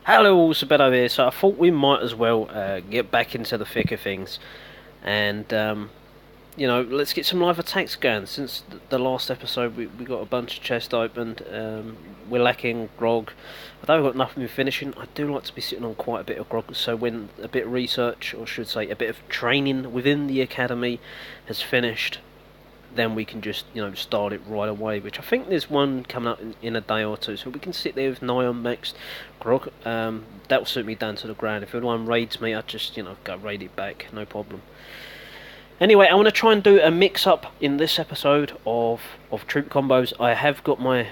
Hello, all, Beto here. So I thought we might as well get back into the thick of things, and let's get some live attacks going. Since the last episode, we got a bunch of chests opened. We're lacking grog. Although we've got nothing finishing, I do like to be sitting on quite a bit of grog. So when a bit of research, or should say, a bit of training within the academy has finished, then we can just start it right away, which I think there's one coming up in a day or two, so we can sit there with Nigh on next grog. That will suit me down to the ground. If anyone raids me, I just go raid it back, no problem. Anyway, I want to try and do a mix up in this episode of troop combos. I have got my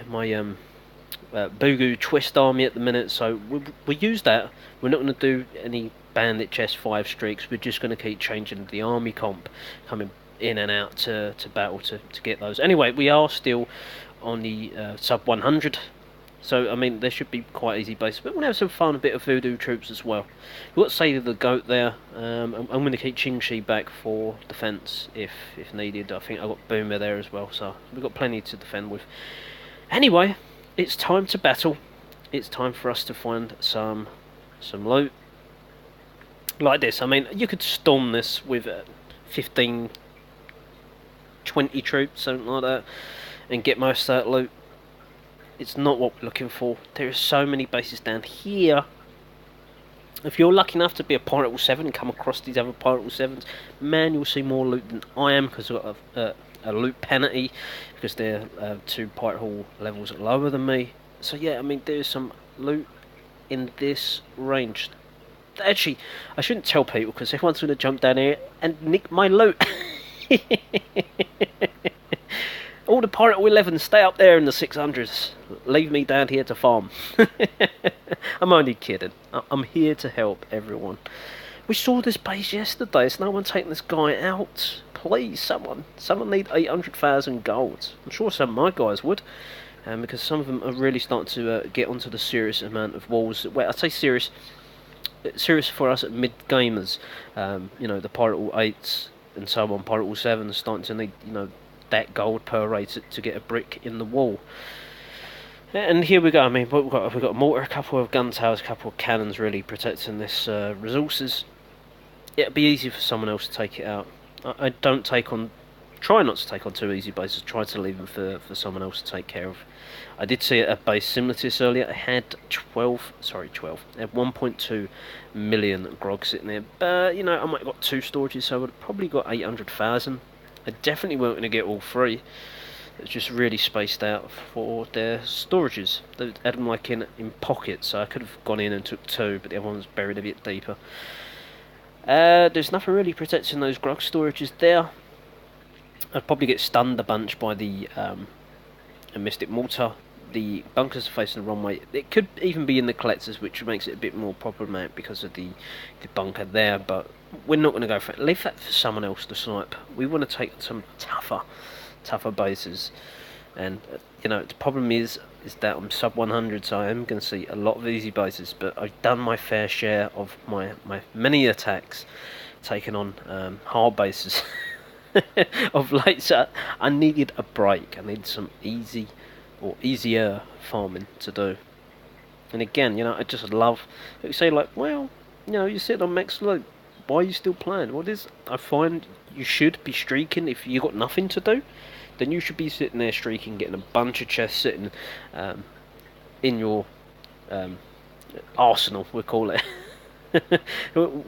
Bugu twist army at the minute, so we use that. We're not going to do any bandit chest 5 streaks. We're just going to keep changing the army comp, coming in and out to battle to get those. Anyway, we are still on the sub 100, so I mean there should be quite easy bases, but we'll have some fun, a bit of voodoo troops as well. We've got Save the Goat there. I'm going to keep Qingxi back for defence if needed. I think I've got Boomer there as well, so we've got plenty to defend with. Anyway, it's time to battle. It's time for us to find some loot like this. I mean, you could storm this with 15 20 troops, something like that, and get most of that loot. It's not what we're looking for. There are so many bases down here. If you're lucky enough to be a Pirate Hall 7 and come across these other Pirate Hall 7s, man, you'll see more loot than I am, because I've got a loot penalty, because they're 2 Pirate Hall levels lower than me. So yeah, I mean, there's some loot in this range. Actually, I shouldn't tell people, because everyone's going to jump down here and nick my loot. All the Pirate Hall 11s stay up there in the 600s. Leave me down here to farm. I'm only kidding. I'm here to help everyone. We saw this base yesterday. Is no one taking this guy out? Please, someone need 800,000 gold. I'm sure some of my guys would, because some of them are really starting to get onto the serious amount of walls. Well, I'd say serious for us at mid gamers. The Pirate Hall 8s and so on, Pirate Hall 7 is starting to need, that gold per raid to get a brick in the wall. And here we go. I mean, we've got a mortar, a couple of gun towers, a couple of cannons really protecting this resources. It'll be easy for someone else to take it out. I don't try not to take on too easy bases, try to leave them for someone else to take care of. I did see a base similar to this earlier. It had 1.2 million grog sitting there, but I might have got 2 storages, so I would have probably got 800,000. I definitely weren't going to get all 3. It's just really spaced out for their storages. They had them like in pockets, so I could have gone in and took 2, but the other one was buried a bit deeper. There's nothing really protecting those grog storages there. I'd probably get stunned a bunch by the Mystic Mortar. The bunkers are facing the wrong way. It could even be in the collectors, which makes it a bit more problematic because of the bunker there, but we're not going to go for it. Leave that for someone else to snipe. We want to take some tougher bases, and the problem is that I'm sub 100, so I am going to see a lot of easy bases, but I've done my fair share of my many attacks taking on hard bases of late, so I needed a break. I needed some easier farming to do. And again, I just love, you say like, well, you're sitting on max loot, why are you still playing? What is, I find you should be streaking. If you got nothing to do, then you should be sitting there streaking, getting a bunch of chests sitting in your arsenal, we'll call it.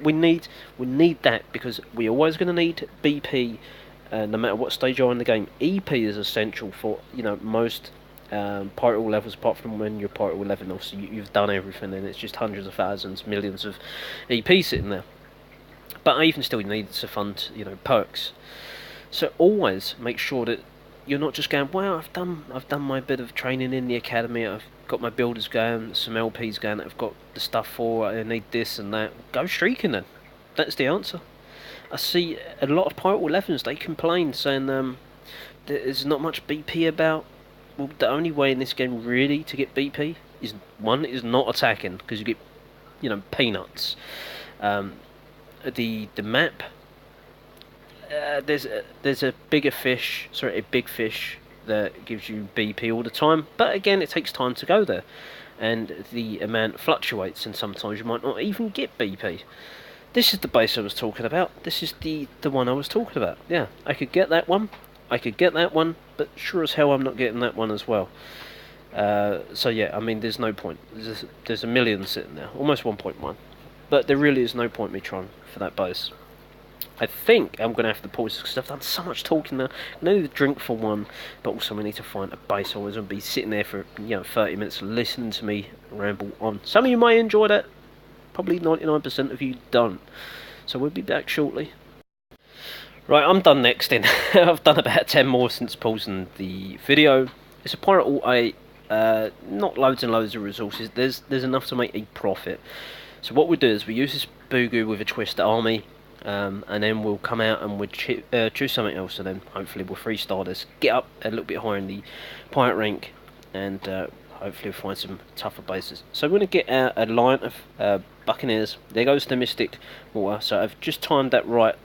we need that, because we're always going to need BP, no matter what stage you're in the game. EP is essential for most Pirate Hall levels, apart from when you're Pirate Hall 11. Obviously you've done everything, and it's just hundreds of thousands, millions of EP sitting there. But I even still need to fund perks. So always make sure that you're not just going, well, I've done my bit of training in the academy, I've got my builders going, some LPs going, I've got the stuff for, I need this and that. Go streaking then. That's the answer. I see a lot of Pirate Hall 11s, they complain, saying there's not much BP about. Well, the only way in this game really to get BP is not attacking, because you get peanuts. The map, there's a big fish that gives you BP all the time, but again it takes time to go there. and the amount fluctuates, and sometimes you might not even get BP. This is the base I was talking about. This is the one I was talking about. Yeah, I could get that one. I could get that one, but sure as hell I'm not getting that one as well. So yeah, I mean, there's no point. There's a million sitting there, almost 1.1. But there really is no point me trying for that base. I think I'm going to have to pause because I've done so much talking now. I need a drink for one, but also we need to find a base. I was going to be sitting there for 30 minutes listening to me ramble on. Some of you may enjoy that. Probably 99% of you don't. So we'll be back shortly. Right, I'm done next in. I've done about 10 more since pausing the video. It's a Pirate Alt 8. Not loads and loads of resources. There's enough to make a profit. So what we do is we use this Boogoo with a Twister army. And then we'll come out and we'll choose something else, and then hopefully we'll 3-star this, get up a little bit higher in the pirate rank, and hopefully we'll find some tougher bases. So we're going to get a line of Buccaneers. There goes the Mystic Water, so I've just timed that right.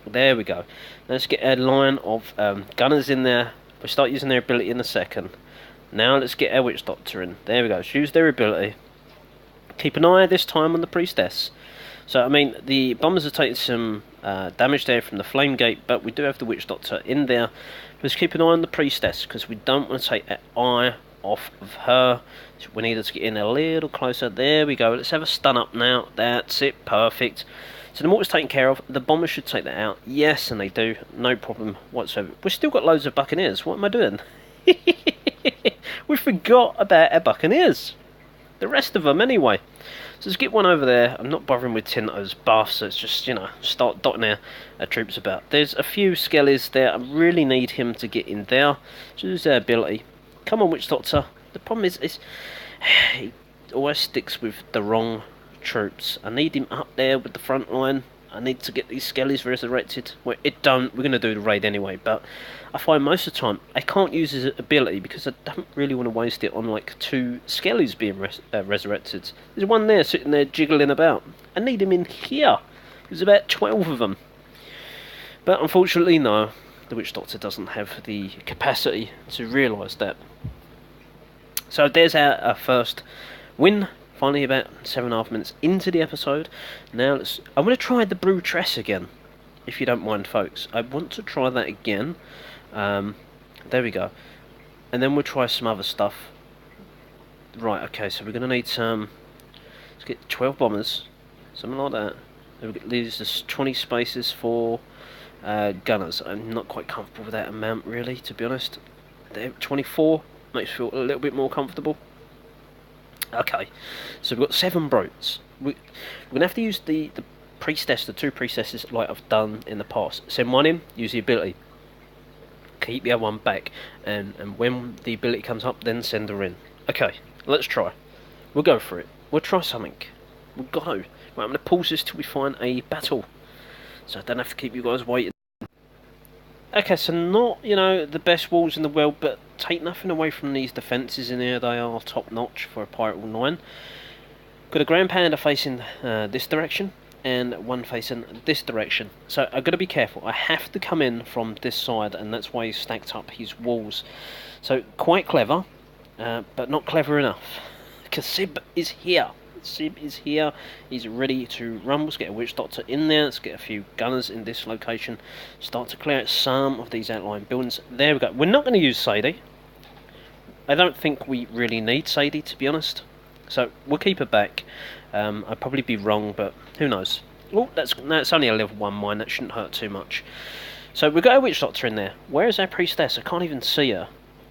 There we go. Now let's get a line of Gunners in there. We'll start using their ability in a second. Now let's get our Witch Doctor in. There we go, let's use their ability. Keep an eye this time on the Priestess. So, I mean, the bombers are taking some damage there from the Flame Gate, but we do have the Witch Doctor in there. Let's keep an eye on the Priestess, because we don't want to take our eye off of her. So we need her to get in a little closer. There we go. Let's have a stun up now. That's it. Perfect. So the mortar's taken care of. The bombers should take that out. Yes, and they do. No problem whatsoever. We've still got loads of Buccaneers. What am I doing? We forgot about our Buccaneers. The rest of them, anyway. So let's get one over there. I'm not bothering with Tinto's buff, so it's just, start dotting our troops about. There's a few skellies there. I really need him to get in there. So use their ability. Come on, Witch Doctor. The problem is he always sticks with the wrong troops. I need him up there with the front line. I need to get these skellies resurrected. Well, we're going to do the raid anyway, but I find most of the time I can't use his ability because I don't really want to waste it on like 2 skellies being resurrected. There's one there sitting there jiggling about. I need him in here. There's about 12 of them. But unfortunately, no. The Witch Doctor doesn't have the capacity to realise that. So there's our first win. Finally, about 7.5 minutes into the episode. Now I'm going to try the Brewtress again, if you don't mind, folks. I want to try that again. There we go. And then we'll try some other stuff. Right, okay, so we're going to need some... Let's get 12 bombers, something like that. There's just 20 spaces for gunners. I'm not quite comfortable with that amount, really, to be honest. 24 makes me feel a little bit more comfortable. Okay, so we've got 7 brutes. We're going to have to use the priestess, the 2 priestesses, like I've done in the past. Send one in, use the ability. Keep the other one back, and when the ability comes up, then send her in. Okay, let's try. We'll go for it. We'll try something. We'll go. Right, I'm going to pause this till we find a battle, so I don't have to keep you guys waiting. Okay, so not, the best walls in the world, but take nothing away from these defences in here. They are top notch for a Pirate Wall 9. Got a Grand Panda facing this direction, and one facing this direction. So I've got to be careful. I have to come in from this side, and that's why he's stacked up his walls. So quite clever, but not clever enough. Because Sib is here. Sib is here. He's ready to run. Let's get a Witch Doctor in there. Let's get a few gunners in this location. Start to clear out some of these outlying buildings. There we go. We're not going to use Sadie. I don't think we really need Sadie, to be honest. So we'll keep her back. I'd probably be wrong, but who knows. Oh, that's only a level 1 mine. That shouldn't hurt too much. So we've got a Witch Doctor in there. Where is our priestess? I can't even see her.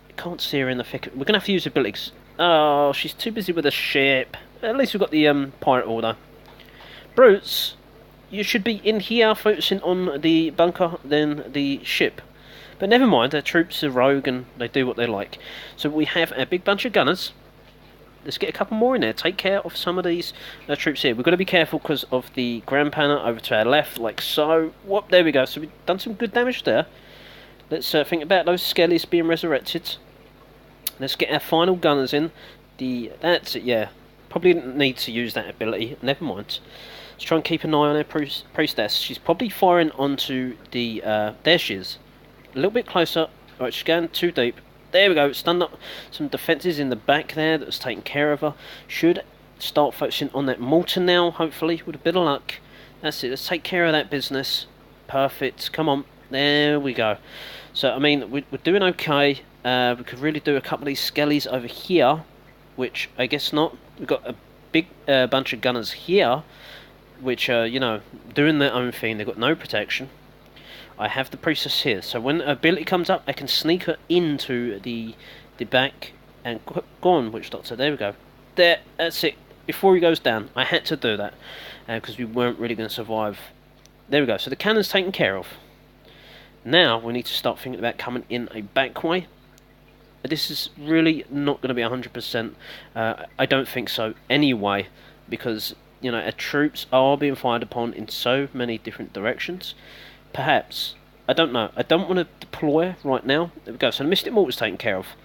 I can't see her in the thicket. We're going to have to use abilities. Oh, she's too busy with a ship. At least we've got the pirate order. Brutes, you should be in here focusing on the bunker than the ship. But never mind, their troops are rogue and they do what they like. So we have a big bunch of gunners. Let's get a couple more in there. Take care of some of these troops here. We've got to be careful because of the Grand Panna over to our left, like so. Whoop, there we go. So we've done some good damage there. Let's think about those skellies being resurrected. Let's get our final gunners in. That's it, yeah. Probably didn't need to use that ability. Never mind. Let's try and keep an eye on our priestess. She's probably firing onto the... there she is. A little bit closer. Right, she's going too deep. There we go. Stunned up some defences in the back there that was taken care of her. Should start focusing on that Morton now, hopefully, with a bit of luck. That's it. Let's take care of that business. Perfect. Come on. There we go. So, I mean, we're doing okay. We could really do a couple of these skellies over here, which I guess not. We've got a big bunch of gunners here, which are, you know, doing their own thing. They've got no protection. I have the priestess here, so when the ability comes up, I can sneak her into the back and go on, Witch Doctor. There we go. There, that's it. Before he goes down, I had to do that because we weren't really going to survive. There we go. So the cannon's taken care of. Now we need to start thinking about coming in a back way. This is really not going to be 100%. I don't think so anyway, because you know our troops are being fired upon in so many different directions. Perhaps. I don't know. I don't want to deploy right now. There we go. So the Mystic Mortar's taken care of.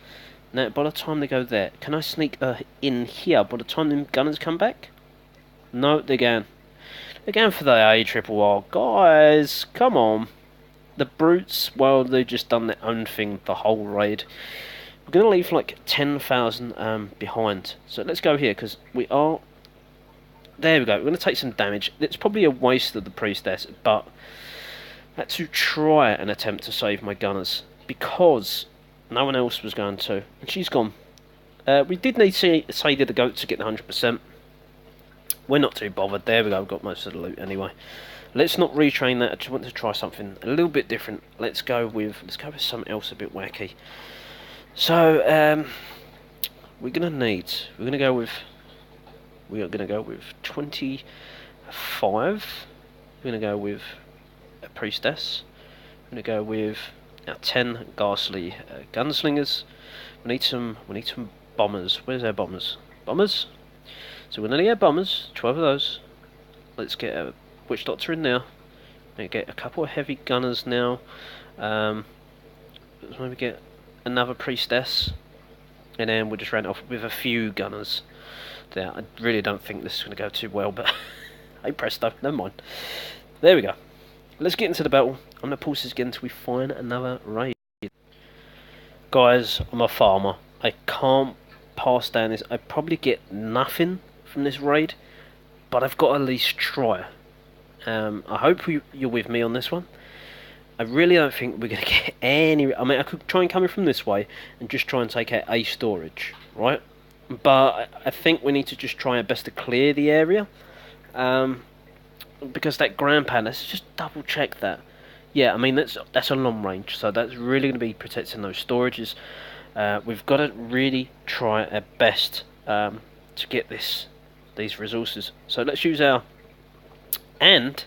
Now, by the time they go there, can I sneak in here by the time the gunners come back? No, they're going. They're going for the A-triple-R. Guys, come on. The brutes, well, they've just done their own thing the whole raid. We're going to leave like 10,000 behind. So let's go here, because we are... There we go. We're going to take some damage. It's probably a waste of the priestess, but... I had to try and attempt to save my gunners because no one else was going to, and she's gone. We did need Sadie the Goat to get the 100%. We're not too bothered. There we go. We've got most of the loot anyway. Let's not retrain that. I just want to try something a little bit different. Let's go with something else a bit wacky. So we're gonna go with 25. We're gonna go with a priestess. I'm going to go with our 10 ghastly gunslingers. We need some bombers. Where's our bombers? Bombers? So we're going to get bombers, 12 of those. Let's get a Witch Doctor in there. Maybe get a couple of heavy gunners now. Let's maybe get another priestess. And then we'll just round off with a few gunners. There, I really don't think this is going to go too well, but hey presto, never mind. There we go. Let's get into the battle. I'm going to pause this again until we find another raid. Guys, I'm a farmer. I can't pass down this. I probably get nothing from this raid, but I've got to at least try. I hope you're with me on this one. I really don't think we're going to get any... I mean, I could try and come in from this way and just try and take out a storage, right? But I think we need to just try our best to clear the area. Because that ground pad, let's just double check that. Yeah, I mean that's a long range, so that's really going to be protecting those storages. We've got to really try our best to get these resources. So let's use our... And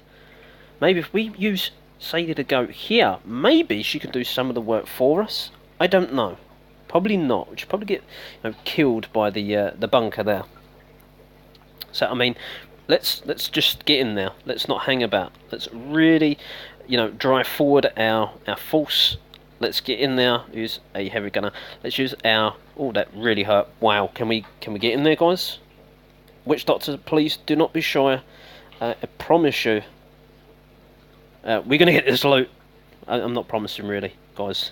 maybe if we use Sadie the Goat here, maybe she can do some of the work for us. I don't know. Probably not. We should probably get killed by the bunker there. So I mean... Let's just get in there. Let's not hang about. Let's really, drive forward our force. Let's get in there. Use a heavy gunner. Let's use our... Oh, that really hurt. Wow. Can we get in there, guys? Witch Doctor, please do not be shy. I promise you. We're gonna get this loot. I'm not promising, really, guys.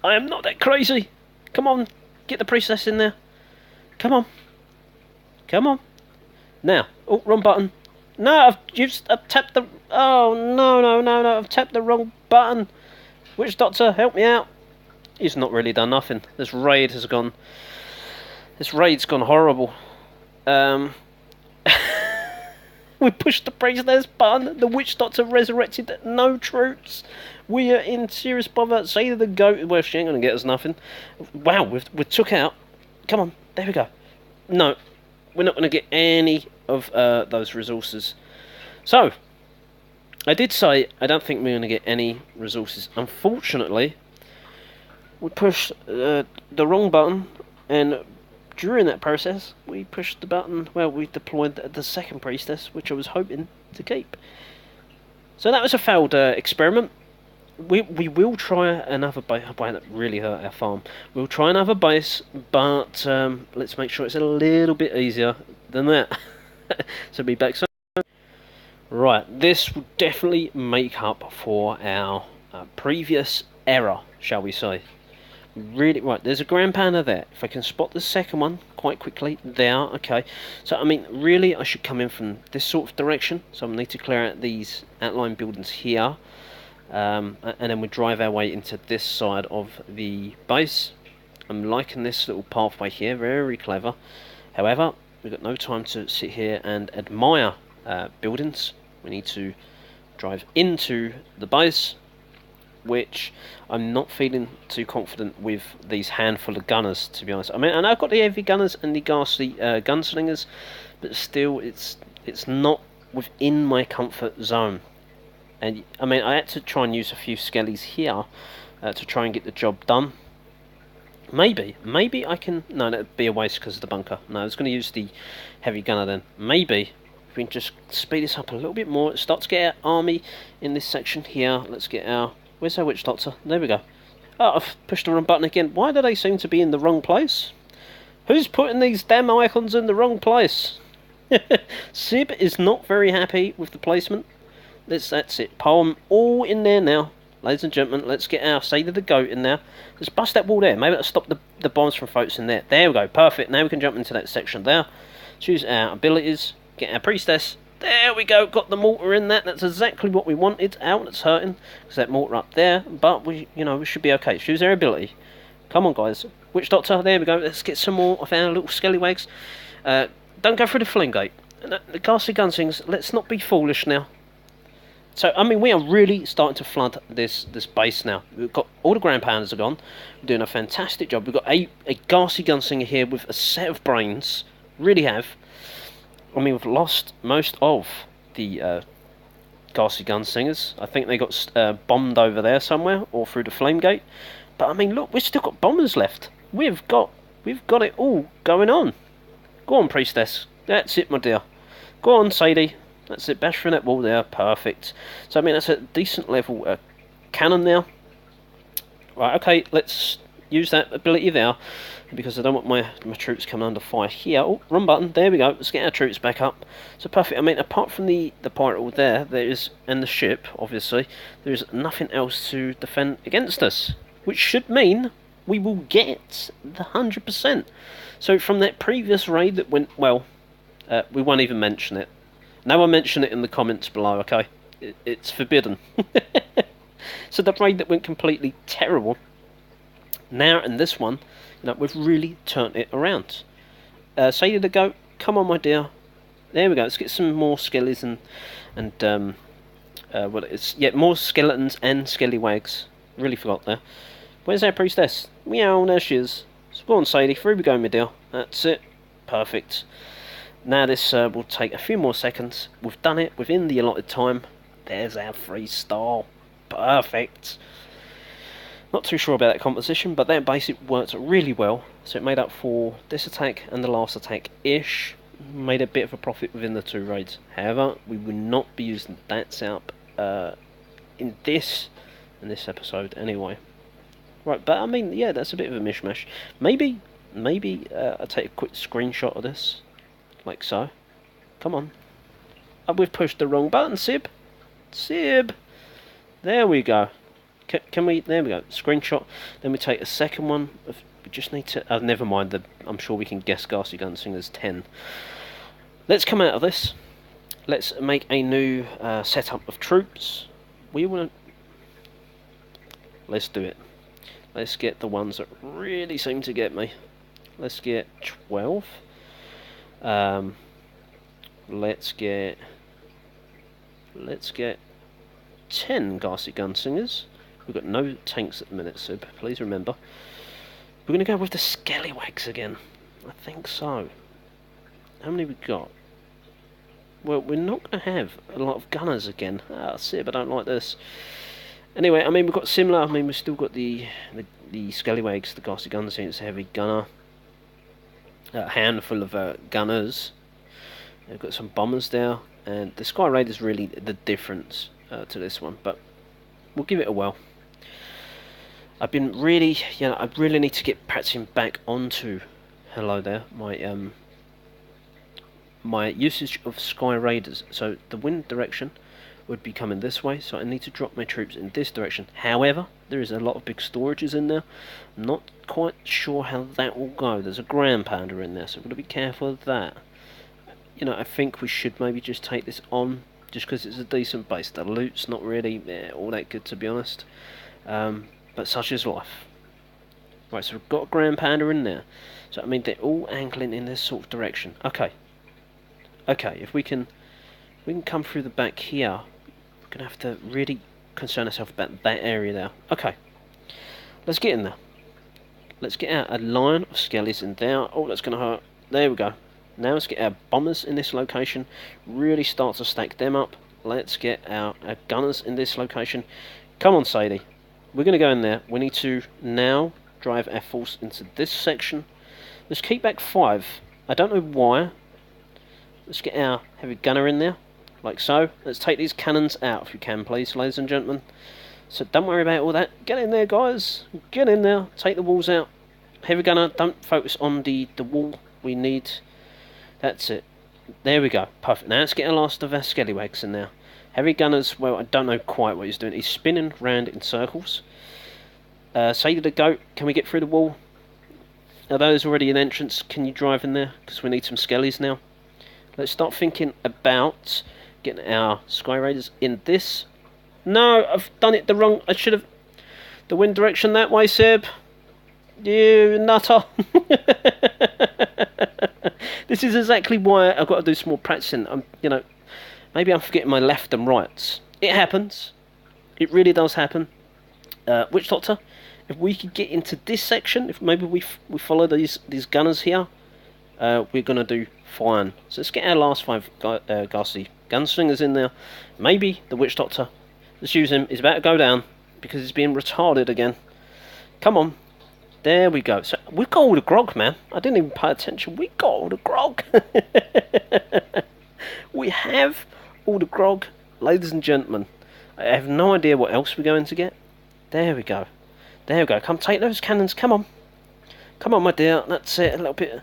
I am not that crazy. Come on, get the priestess in there. Come on. Come on. Now, oh, wrong button. No, I've tapped the... Oh, no, I've tapped the wrong button. Witch Doctor, help me out. He's not really done nothing. This raid's gone horrible. We pushed the priestess button. The Witch Doctor resurrected. No troops. We are in serious bother. Sadie the Goat. Well, she ain't going to get us nothing. Wow, we took out... Come on, there we go. No, we're not going to get any of those resources. So, I did say I don't think we're going to get any resources. Unfortunately, we pushed the wrong button, and during that process, we pushed the button, well, we deployed the second priestess, which I was hoping to keep. So that was a failed experiment. We will try another base. Oh, that really hurt our farm. We'll try another base, but let's make sure it's a little bit easier than that. So be back soon. Right, this will definitely make up for our previous error, shall we say. Really, right, there's a ground pounder there. If I can spot the second one quite quickly, there, okay. So, I mean, really, I should come in from this sort of direction. So, I need to clear out these outline buildings here. And then we drive our way into this side of the base. I'm liking this little pathway here, very clever. However, we've got no time to sit here and admire buildings. We need to drive into the base, which I'm not feeling too confident with these handful of gunners, to be honest. I mean, and I've got the heavy gunners and the ghastly gunslingers, but still, it's not within my comfort zone. And I mean, I had to try and use a few skellies here to try and get the job done. Maybe I can. No, that'd be a waste because of the bunker. No, I was going to use the heavy gunner then. Maybe if we can just speed this up a little bit more. Start to get our army in this section here. Let's get our. Where's our witch doctor? There we go. Oh, I've pushed the wrong button again. Why do they seem to be in the wrong place? Who's putting these damn icons in the wrong place? Sib is not very happy with the placement. That's it. Poem all in there now. Ladies and gentlemen, let's get our Seder the Goat in there. Let's bust that wall there. Maybe that'll stop the bombs from folks in there. There we go. Perfect. Now we can jump into that section there. Choose our abilities. Get our priestess. There we go. Got the mortar in that. That's exactly what we wanted. Out. That's hurting. Because that mortar up there. But we should be okay. Choose our ability. Come on, guys. Witch Doctor. There we go. Let's get some more of our little scallywags. Don't go through the flame gate. The ghastly gunsings. Let's not be foolish now. So, I mean, we are really starting to flood this base now. We've got all the ground pounders are gone. We're doing a fantastic job. We've got a ghastly gunslinger here with a set of brains. Really have. I mean, we've lost most of the ghastly gunslingers. I think they got bombed over there somewhere or through the flame gate. But, I mean, look, we've still got bombers left. We've got it all going on. Go on, priestess. That's it, my dear. Go on, Sadie. That's it, bash through that wall there, perfect. So, I mean, that's a decent level cannon now. Right, okay, let's use that ability there, because I don't want my troops coming under fire here. Oh, wrong button, there we go, let's get our troops back up. So, perfect, I mean, apart from the pirate wall there is, and the ship, obviously, there's nothing else to defend against us, which should mean we will get the 100%. So, from that previous raid that went, well, we won't even mention it. No one mention it in the comments below, okay? It's forbidden. So the raid that went completely terrible. Now in this one, we've really turned it around. Sadie the Goat, come on, my dear. There we go. Let's get some more skellies more skeletons and skellywags. Really forgot there. Where's our priestess? Meow, there she is. So go on, Sadie. Through we go, my dear. That's it. Perfect. Now this will take a few more seconds. We've done it within the allotted time. There's our 3-star. Perfect. Not too sure about that composition, but that basic worked really well. So it made up for this attack and the last attack-ish. Made a bit of a profit within the 2 raids. However, we will not be using that setup in this episode anyway. Right, but I mean, yeah, that's a bit of a mishmash. Maybe I'll take a quick screenshot of this. Like so. Come on. Oh, we've pushed the wrong button, Sib. Sib. There we go. Can we... There we go. Screenshot. Then we take a second one. We just need to... Oh, never mind. I'm sure we can guess Ghastly Gunslingers 10. Let's come out of this. Let's make a new setup of troops. We want to... Let's do it. Let's get the ones that really seem to get me. Let's get 12. Let's get 10 Ghastly Gunslingers. We've got no tanks at the minute, so please remember. We're going to go with the Scallywags again. I think so. How many we got? Well, we're not going to have a lot of gunners again. Ah, Sib, I don't like this. Anyway, I mean, we've got similar. I mean, we've still got the Scallywags, the Ghastly Gunslingers, heavy gunner. A handful of gunners. We've got some bombers there, and the Sky Raid is really the difference to this one, but we'll give it a whirl. I've been really, I really need to get practicing back onto, hello there, my usage of Sky Raiders. So the wind direction, would be coming this way, so I need to drop my troops in this direction. However, there is a lot of big storages in there. I'm not quite sure how that will go. There's a ground pounder in there, so we've got to be careful of that. You know, I think we should maybe just take this on, just because it's a decent base. The loot's not really all that good, to be honest. But such is life. Right, so we've got a ground pounder in there. So, I mean, they're all angling in this sort of direction. Okay. Okay, if we can come through the back here, we're going to have to really concern ourselves about that area there. Okay. Let's get in there. Let's get out a line of skellies in there. Oh, that's going to hurt. There we go. Now let's get our bombers in this location. Really start to stack them up. Let's get our gunners in this location. Come on, Sadie. We're going to go in there. We need to now drive our force into this section. Let's keep back 5. I don't know why. Let's get our heavy gunner in there, like so. Let's take these cannons out, if you can, please, ladies and gentlemen. So don't worry about all that. Get in there, guys. Get in there. Take the walls out. Heavy gunner, don't focus on the wall. We need... That's it. There we go. Perfect. Now let's get our last of our scallywags in there. Heavy gunners, well, I don't know quite what he's doing. He's spinning round in circles. Say to the goat, can we get through the wall? Although there's already an entrance, can you drive in there? Because we need some skellies now. Let's start thinking about getting our Sky Raiders in this. No, I've done it the wrong... I should have... The wind direction that way, Seb. You nutter. This is exactly why I've got to do some more practicing. You know, maybe I'm forgetting my left and rights. It happens. It really does happen. Witch Doctor, if we could get into this section, if maybe we follow these gunners here, we're going to do fine. So let's get our last 5 ghastly gunslingers in there. Maybe the Witch Doctor, let's use him. He's about to go down because he's being retarded again. Come on. There we go. So we've got all the grog, man. I didn't even pay attention. We got all the grog. We have all the grog, ladies and gentlemen. I have no idea what else we're going to get. There we go. There we go. Come take those cannons. Come on. Come on, my dear. That's it. A little bit.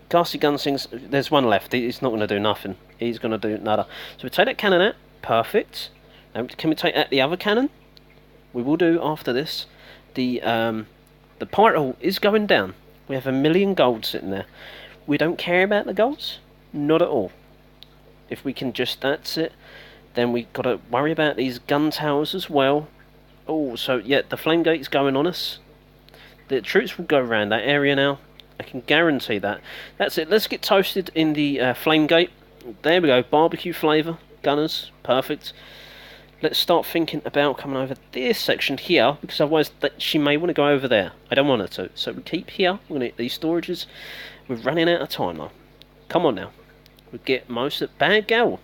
Ghastly gunslings. There's one left. He's not going to do nothing. He's going to do nada. So we take that cannon out. Perfect. Can we take out the other cannon? We will do after this. The pirate hall is going down. We have 1,000,000 gold sitting there. We don't care about the golds. Not at all. If we can just... That's it. Then we've got to worry about these gun towers as well. Oh, so yeah, the flame gate's going on us. The troops will go around that area now. I can guarantee that. That's it. Let's get toasted in the flame gate. There we go. Barbecue flavour. Gunners. Perfect. Let's start thinking about coming over this section here, because otherwise she may want to go over there. I don't want her to. So we keep here. We're going to hit these storages. We're running out of time now. Come on now. We get most of... Bad gal.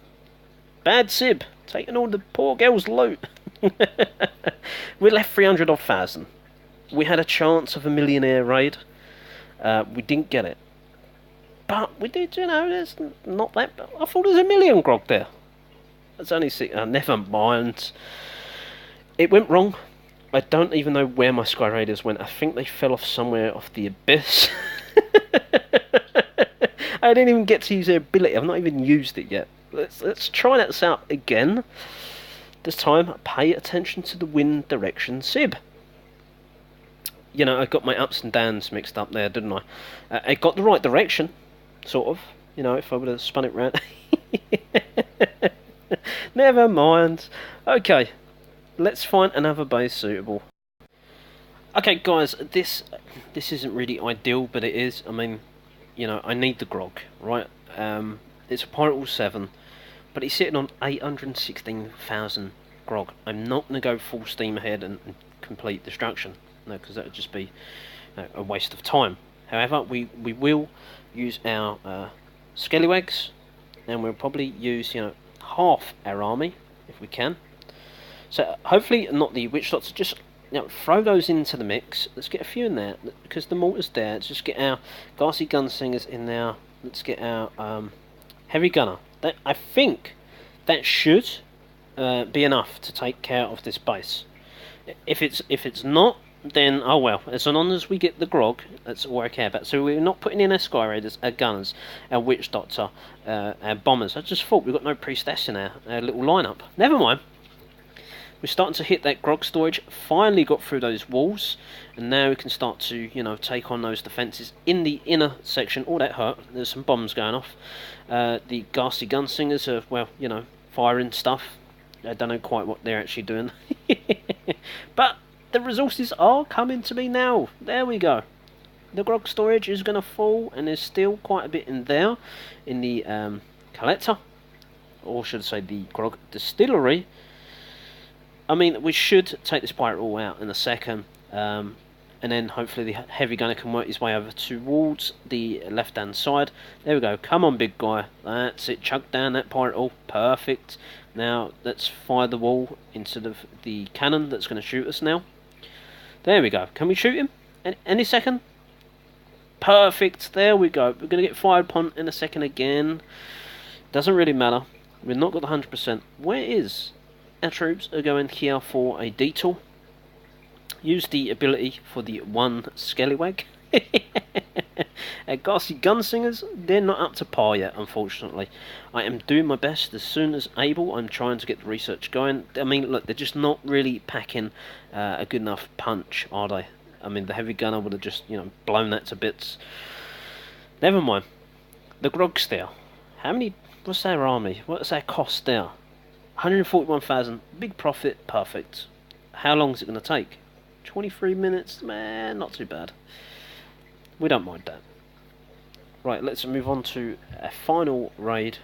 Bad Sib. Taking all the poor girl's loot. We left 300 odd thousand. We had a chance of a millionaire raid. We didn't get it. But we did, you know, there's not that... I thought there was 1,000,000 grog there. It's only 6... never mind. It went wrong. I don't even know where my Sky Raiders went. I think they fell off somewhere off the abyss. I didn't even get to use their ability. I've not even used it yet. Let's try that out again. This time, pay attention to the wind direction, Sib. You know, I got my ups and downs mixed up there, didn't I? I got the right direction, sort of. You know, if I would have spun it round. Never mind. Okay, let's find another base suitable. Okay, guys, this isn't really ideal, but it is. I mean, you know, I need the grog, right? It's a Pirate Hall 7, but he's sitting on 816,000 grog. I'm not going to go full steam ahead and complete destruction, no, because that would just be a waste of time. However, we will use our scallywags, and we'll probably use, you know, half our army if we can. So hopefully not the witch doctor. Just, you know, throw those into the mix. Let's get a few in there because the mortar's there. Let's just get our ghastly gunslingers in there. Let's get our heavy gunner. That, I think that should be enough to take care of this base. If it's not, then oh well. As long as we get the grog, that's all I care about. So we're not putting in our Sky Raiders, our Gunners, our Witch Doctor, our Bombers. I just thought we've got no Priestess in our little lineup. Never mind. We're starting to hit that grog storage. Finally got through those walls, and now we can start to, take on those defences in the inner section. All that hurt. There's some bombs going off. The ghastly gunslingers are, firing stuff. I don't know quite what they're actually doing. But the resources are coming to me now. There we go. The grog storage is going to fall, and there's still quite a bit in there, in the collector, or should I say the grog distillery. I mean, we should take this pirate all out in a second, and then hopefully the heavy gunner can work his way over towards the left-hand side. There we go. Come on, big guy. That's it. Chuck down that pirate all. Perfect. Now, let's fire the wall instead of the cannon that's going to shoot us now. There we go. Can we shoot him? Any second? Perfect. There we go. We're going to get fired upon in a second again. Doesn't really matter. We've not got the 100%. Where is... Our troops are going here for a detour. Use the ability for the one scallywag. Our ghastly gunslingers, they're not up to par yet, unfortunately. I am doing my best as soon as able. I'm trying to get the research going. I mean, look, they're just not really packing a good enough punch, are they? I mean, the heavy gunner would have just, blown that to bits. Never mind. The grog's there. How many... What's their army? What's their cost there? 141,000, big profit, perfect. How long is it going to take? 23 minutes? Man, not too bad. We don't mind that. Right, let's move on to a final raid,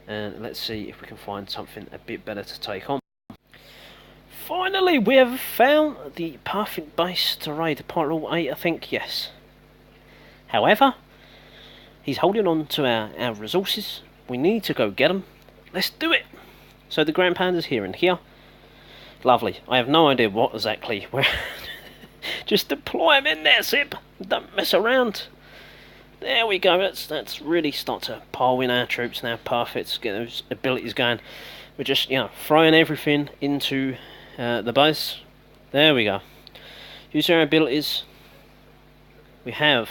and let's see if we can find something a bit better to take on. Finally, we have found the perfect base to raid. Pirate Hall 8, I think, yes. However, he's holding on to our resources. We need to go get him. Let's do it! So the Grand Panda's here and here. Lovely. I have no idea what exactly. Where. Just deploy him in there, Zip. Don't mess around. There we go. Let's really start to pile in our troops now. Perfect. Let's get those abilities going. We're just, throwing everything into the base. There we go. Use our abilities. We have.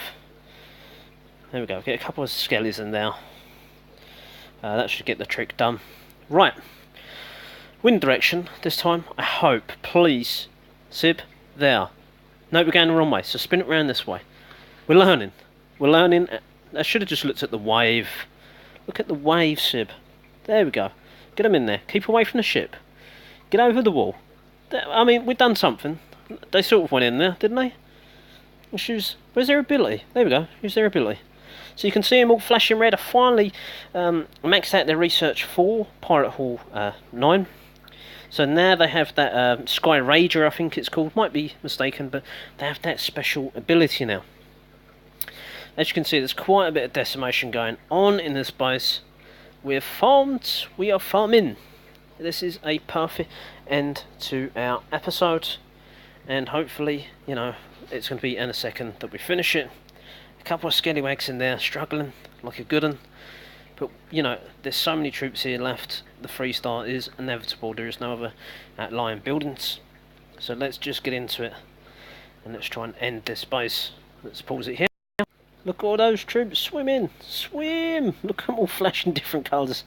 There we go. Get a couple of skellies in there. That should get the trick done. Right. Wind direction this time, I hope. Please. Sib, there. No, we're going the wrong way, so spin it around this way. We're learning. We're learning. I should have just looked at the wave. Look at the wave, Sib. There we go. Get them in there. Keep away from the ship. Get over the wall. I mean, we've done something. They sort of went in there, didn't they? Where's their ability? There we go. Use their ability. So you can see them all flashing red. I finally maxed out their research for Pirate Hall 9. So now they have that Sky Rager, I think it's called. Might be mistaken, but they have that special ability now. As you can see, there's quite a bit of decimation going on in this base. We are farming. This is a perfect end to our episode. And hopefully, it's going to be in a second that we finish it. A couple of scallywags in there, struggling like a good one. But, there's so many troops here left. The 3-star is inevitable. There is no other lying buildings. So let's just get into it. And let's try and end this base. Let's pause it here. Look at all those troops swimming. Swim! Look at them all flashing different colours.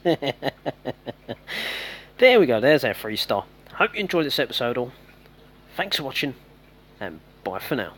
There we go. There's our 3-star. Hope you enjoyed this episode all. Thanks for watching. And bye for now.